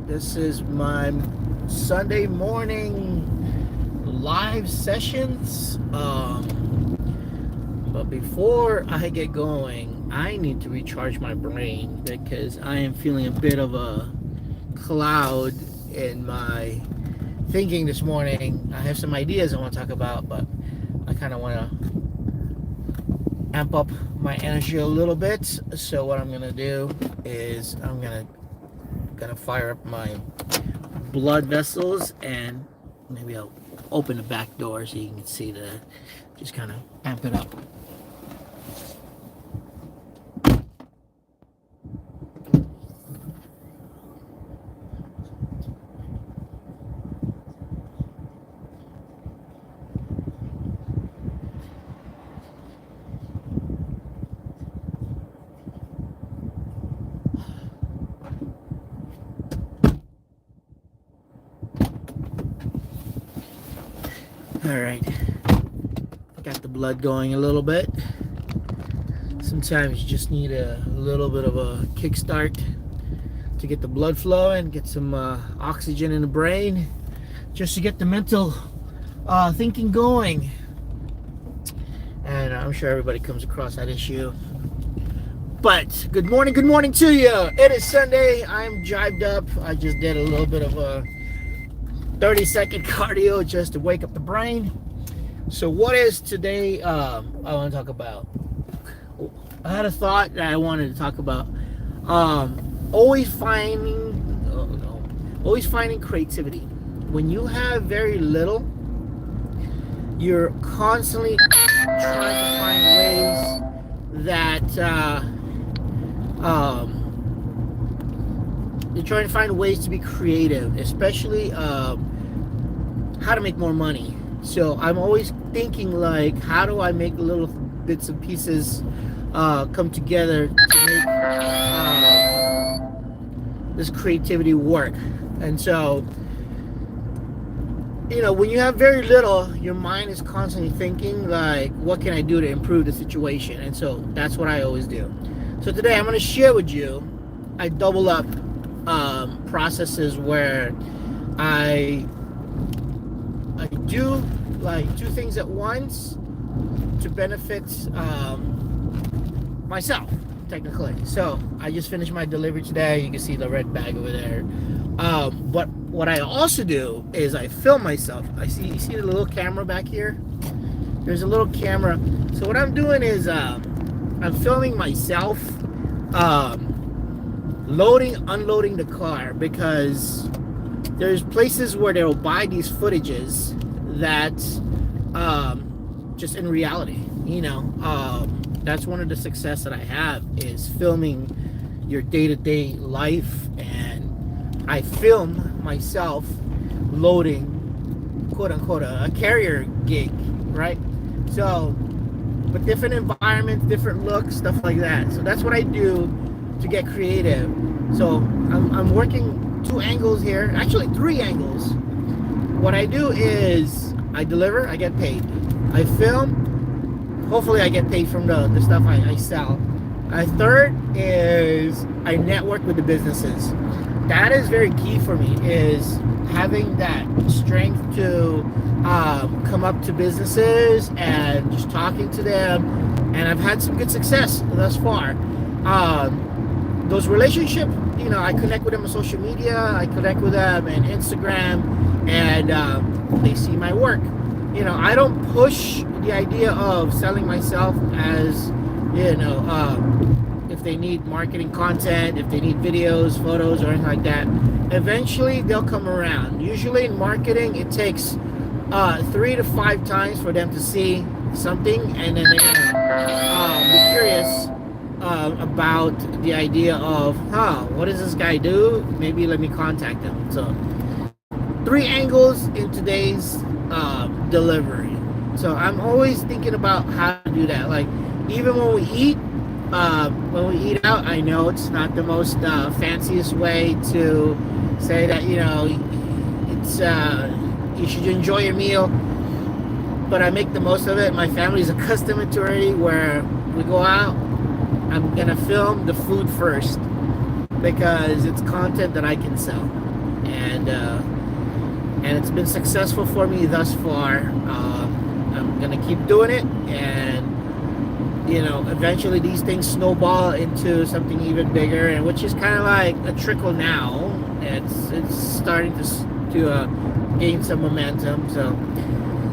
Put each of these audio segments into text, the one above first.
This is my Sunday morning live sessions. But before I get going, I need to recharge my brain because I am feeling a bit of a cloud in my thinking this morning. I have some ideas I want to talk about, but I kind of want to amp up my energy a little bit. So what I'm gonna do is I'm gonna fire up my blood vessels, and maybe I'll open the back door so you can see just kind of amp it up. All right, got the blood going a little bit. Sometimes you just need a little bit of a kickstart to get the blood flowing, get some oxygen in the brain, just to get the mental thinking going. And I'm sure everybody comes across that issue. But good morning to you. It is Sunday. I'm jived up. I just did a little bit of a 30-second cardio just to wake up the brain. So what is today I want to talk about? I had a thought that I wanted to talk about. Always finding creativity. When you have very little, you're constantly trying to find ways that you're trying to find ways to be creative, especially how to make more money. So I'm always thinking, like, how do I make little bits and pieces come together to make this creativity work. And so, when you have very little, your mind is constantly thinking, like, what can I do to improve the situation? And so that's what I always do. So today I'm going to share with you, I double up processes where I do like two things at once to benefit myself, technically. So I just finished my delivery today. You can see the red bag over there. But what I also do is I film myself. You see the little camera back here? There's a little camera. So what I'm doing is I'm filming myself loading, unloading the car, because there's places where they'll buy these footages that just in reality, that's one of the success that I have, is filming your day-to-day life. And I film myself loading, quote-unquote, a carrier gig, right? So with different environments, different looks, stuff like that. So that's what I do to get creative. So I'm working two angles here, actually three angles. What I do is I deliver, I get paid. I film, hopefully I get paid from the stuff I sell. A third is I network with the businesses. That is very key for me, is having that strength to come up to businesses and just talking to them. And I've had some good success thus far. Those relationships, I connect with them on social media, I connect with them on Instagram, and they see my work. I don't push the idea of selling myself as, if they need marketing content, if they need videos, photos, or anything like that. Eventually, they'll come around. Usually in marketing, it takes 3 to 5 times for them to see something, and then they're gonna be curious about the idea of, what does this guy do? Maybe let me contact him. So 3 angles in today's delivery. So I'm always thinking about how to do that. Like, even when we eat out, I know it's not the most fanciest way to say that, it's you should enjoy your meal, but I make the most of it. My family's accustomed to already, where we go out, I'm gonna film the food first, because it's content that I can sell. and it's been successful for me thus far. I'm gonna keep doing it, and eventually these things snowball into something even bigger, and which is kind of like a trickle now. It's starting to gain some momentum. So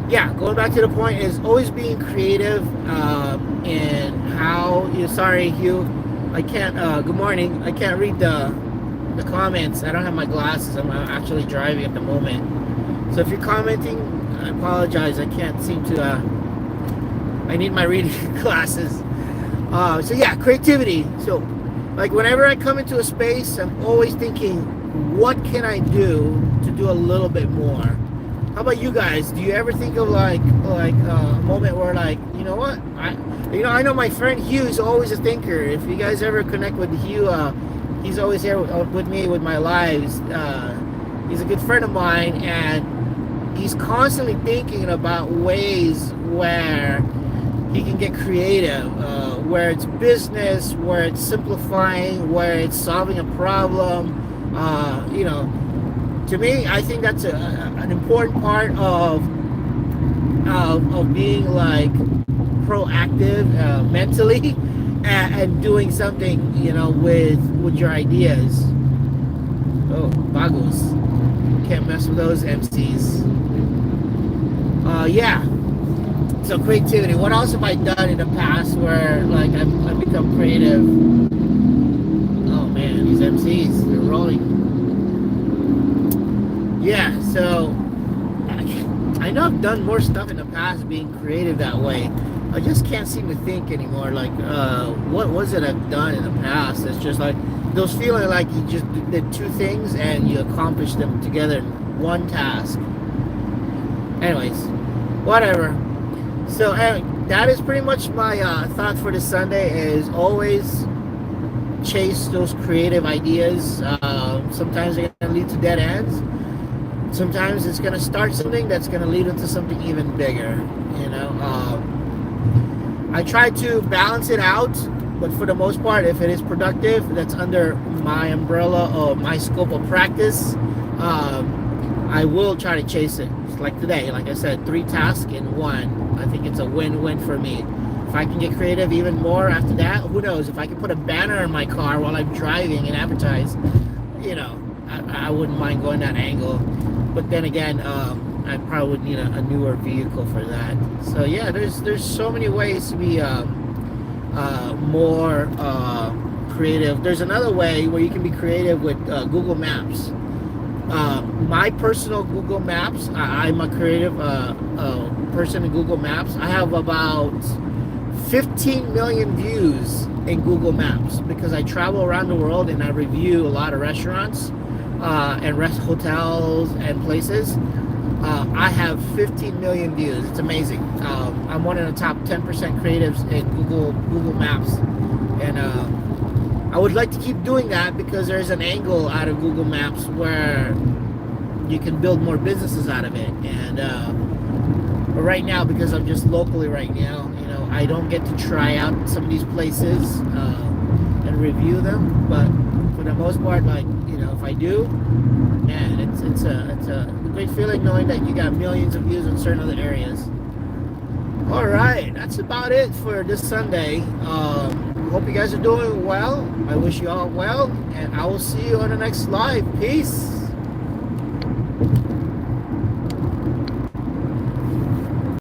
yeah, going back to the point is always being creative in how you. Sorry, Hugh, I can't. Good morning. I can't read the comments. I don't have my glasses. I'm actually driving at the moment. So if you're commenting, I apologize. I can't seem to. I need my reading glasses. So yeah, creativity. So like whenever I come into a space, I'm always thinking, what can I do to do a little bit more? How about you guys? Do you ever think of like a moment where like, you know what? I know my friend Hugh is always a thinker. If you guys ever connect with Hugh, he's always here with me with my lives. He's a good friend of mine, and he's constantly thinking about ways where he can get creative, where it's business, where it's simplifying, where it's solving a problem. To me, I think that's an important part of being like proactive mentally and doing something, with your ideas. Oh, Bagos. Can't mess with those MCs. Yeah. So creativity. What else have I done in the past where like I've become creative? Oh man, these MCs, they're rolling. Yeah, so I know I've done more stuff in the past being creative that way. I just can't seem to think anymore. Like, what was it I've done in the past? It's just like those feeling like you just did two things and you accomplished them together in one task. Anyways, whatever. So that is pretty much my thought for this Sunday. Is always chase those creative ideas. Sometimes they're going to lead to dead ends. Sometimes it's going to start something that's going to lead into something even bigger. I try to balance it out, but for the most part, if it is productive, that's under my umbrella or my scope of practice, I will try to chase it. Like today, like I said, 3 tasks in one. I think it's a win-win for me. If I can get creative even more after that, who knows? If I can put a banner in my car while I'm driving and advertise, I wouldn't mind going that angle. But then again, I probably would need a newer vehicle for that. So yeah, there's so many ways to be more creative. There's another way where you can be creative with Google Maps. My personal Google Maps, I'm a creative person in Google Maps. I have about 15 million views in Google Maps because I travel around the world and I review a lot of restaurants and hotels and places. I have 15 million views. It's amazing. I'm one of the top 10% creatives in Google Maps, and I would like to keep doing that because there's an angle out of Google Maps where you can build more businesses out of it. And but right now, because I'm just locally right now, I don't get to try out some of these places and review them. But for the most part, like if I do, man, it's a great feeling knowing that you got millions of views in certain other areas. All right, that's about it for this Sunday. Hope you guys are doing well. I wish you all well, and I will see you on the next live. Peace.